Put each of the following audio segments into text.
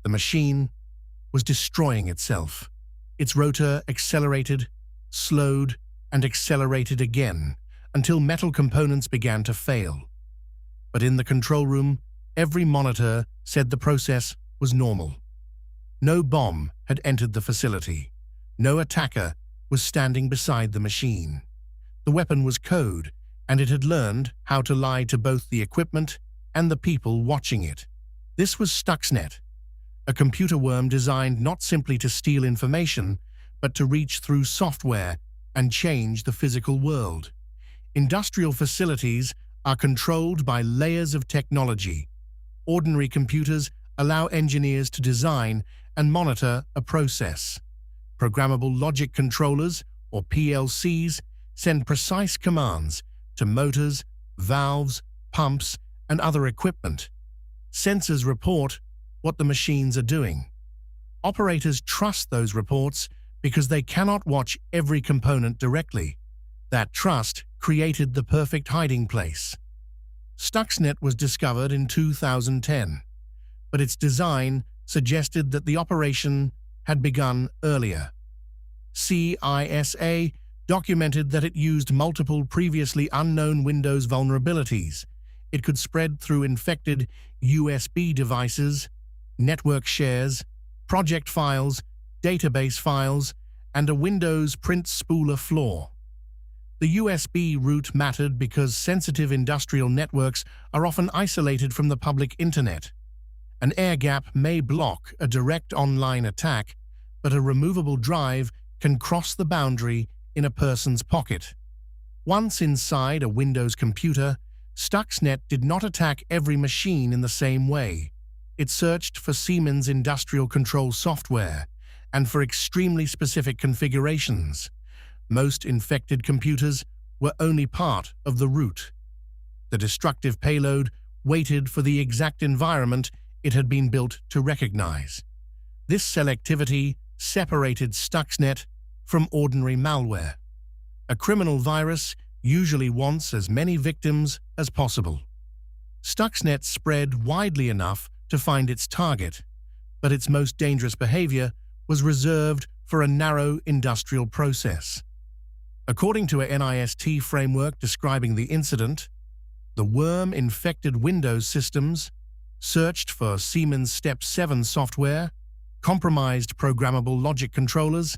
The machine was destroying itself. Its rotor accelerated, slowed, and accelerated again until metal components began to fail. But in the control room, every monitor said the process was normal. No bomb had entered the facility. No attacker was standing beside the machine. The weapon was code, and it had learned how to lie to both the equipment and the people watching it. This was Stuxnet, a computer worm designed not simply to steal information, but to reach through software and change the physical world. Industrial facilities are controlled by layers of technology. Ordinary computers allow engineers to design and monitor a process. Programmable logic controllers, or PLCs, send precise commands to motors, valves, pumps, and other equipment. Sensors report what the machines are doing. Operators trust those reports because they cannot watch every component directly. That trust created the perfect hiding place. Stuxnet was discovered in 2010, but its design suggested that the operation had begun earlier. CISA documented that it used multiple previously unknown Windows vulnerabilities. It could spread through infected USB devices, network shares, project files, database files, and a Windows print spooler flaw. The USB route mattered because sensitive industrial networks are often isolated from the public internet. An air gap may block a direct online attack, but a removable drive can cross the boundary in a person's pocket. Once inside a Windows computer, Stuxnet did not attack every machine in the same way. It searched for Siemens industrial control software and for extremely specific configurations. Most infected computers were only part of the route. The destructive payload waited for the exact environment it had been built to recognize. This selectivity separated Stuxnet from ordinary malware. A criminal virus usually wants as many victims as possible. Stuxnet spread widely enough to find its target, but its most dangerous behavior was reserved for a narrow industrial process. According to a NIST framework describing the incident, the worm infected Windows systems, searched for Siemens Step 7 software, compromised programmable logic controllers,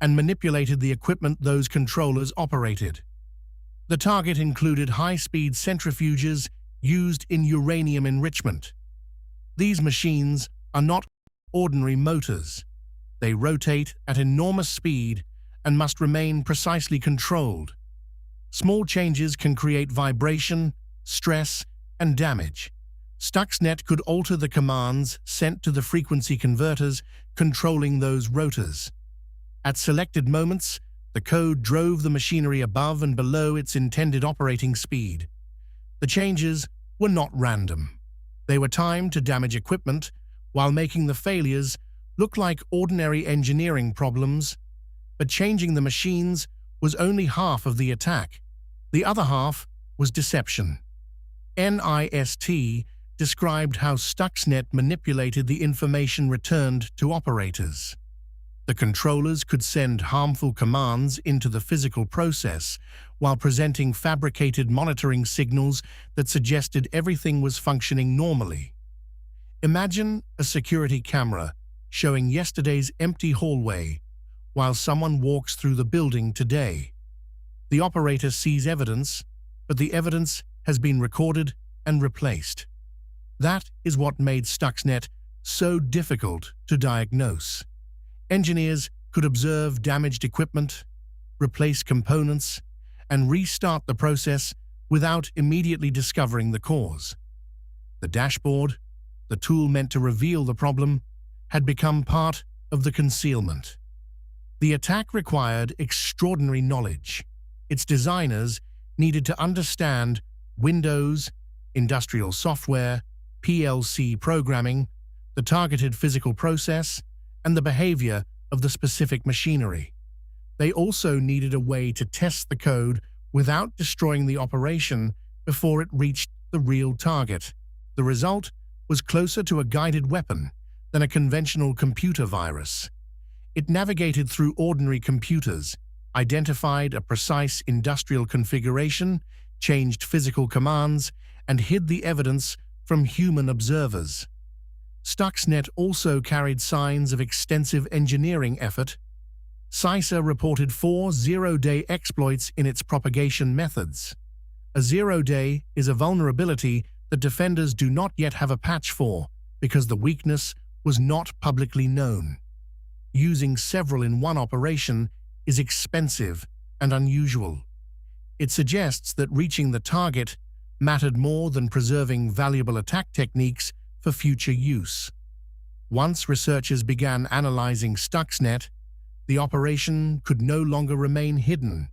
and manipulated the equipment those controllers operated. The target included high-speed centrifuges used in uranium enrichment. These machines are not ordinary motors. They rotate at enormous speed and must remain precisely controlled. Small changes can create vibration, stress, and damage. Stuxnet could alter the commands sent to the frequency converters controlling those rotors. At selected moments, the code drove the machinery above and below its intended operating speed. The changes were not random. They were timed to damage equipment while making the failures look like ordinary engineering problems. But changing the machines was only half of the attack. The other half was deception. NIST described how Stuxnet manipulated the information returned to operators. The controllers could send harmful commands into the physical process while presenting fabricated monitoring signals that suggested everything was functioning normally. Imagine a security camera showing yesterday's empty hallway while someone walks through the building today. The operator sees evidence, but the evidence has been recorded and replaced. That is what made Stuxnet so difficult to diagnose. Engineers could observe damaged equipment, replace components, and restart the process without immediately discovering the cause. The dashboard, the tool meant to reveal the problem, had become part of the concealment. The attack required extraordinary knowledge. Its designers needed to understand Windows, industrial software, PLC programming, the targeted physical process, and the behavior of the specific machinery. They also needed a way to test the code without destroying the operation before it reached the real target. The result was closer to a guided weapon than a conventional computer virus. It navigated through ordinary computers, identified a precise industrial configuration, changed physical commands, and hid the evidence from human observers. Stuxnet also carried signs of extensive engineering effort. CISA reported 4 zero-day exploits in its propagation methods. A zero-day is a vulnerability that defenders do not yet have a patch for because the weakness was not publicly known. Using several in one operation is expensive and unusual. It suggests that reaching the target mattered more than preserving valuable attack techniques for future use. Once researchers began analyzing Stuxnet, the operation could no longer remain hidden.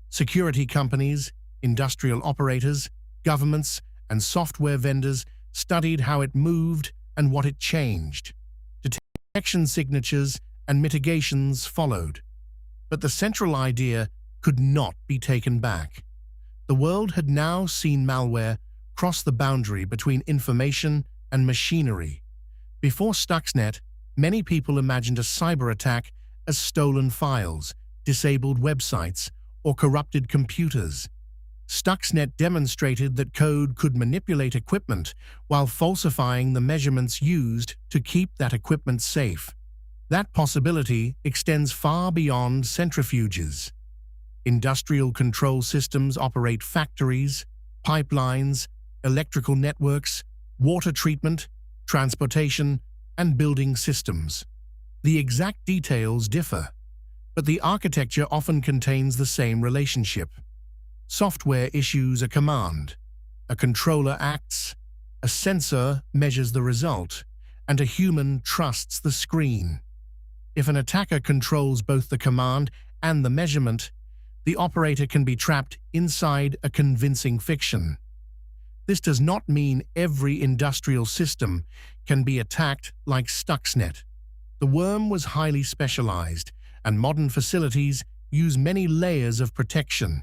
Security companies, industrial operators, governments, and software vendors studied how it moved and what it changed. Detection signatures and mitigations followed. But the central idea could not be taken back. The world had now seen malware cross the boundary between information and machinery. Before Stuxnet, many people imagined a cyber attack as stolen files, disabled websites, or corrupted computers. Stuxnet demonstrated that code could manipulate equipment while falsifying the measurements used to keep that equipment safe. That possibility extends far beyond centrifuges. Industrial control systems operate factories, pipelines, electrical networks, water treatment, transportation, and building systems. The exact details differ, but the architecture often contains the same relationship. Software issues a command, a controller acts, a sensor measures the result, and a human trusts the screen. If an attacker controls both the command and the measurement, the operator can be trapped inside a convincing fiction. This does not mean every industrial system can be attacked like Stuxnet. The worm was highly specialized, and modern facilities use many layers of protection.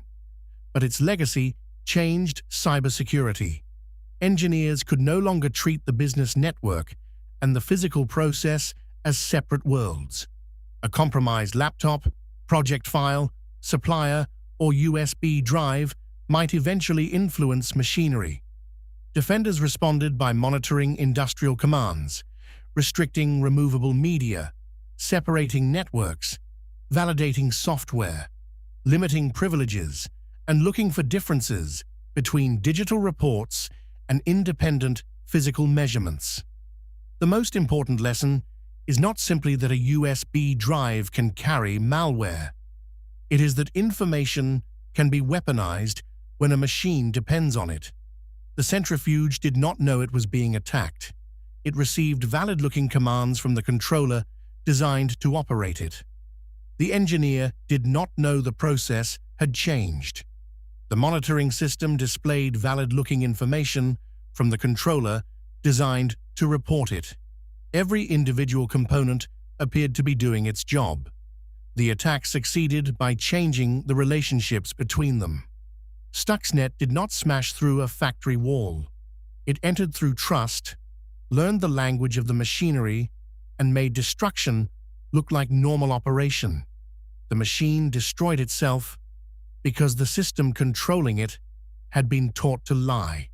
But its legacy changed cybersecurity. Engineers could no longer treat the business network and the physical process as separate worlds. A compromised laptop, project file, supplier, or USB drive might eventually influence machinery. Defenders responded by monitoring industrial commands, restricting removable media, separating networks, validating software, limiting privileges, and looking for differences between digital reports and independent physical measurements. The most important lesson is not simply that a USB drive can carry malware. It is that information can be weaponized when a machine depends on it. The centrifuge did not know it was being attacked. It received valid-looking commands from the controller designed to operate it. The engineer did not know the process had changed. The monitoring system displayed valid-looking information from the controller designed to report it. Every individual component appeared to be doing its job. The attack succeeded by changing the relationships between them. Stuxnet did not smash through a factory wall. It entered through trust, learned the language of the machinery, and made destruction look like normal operation. The machine destroyed itself because the system controlling it had been taught to lie.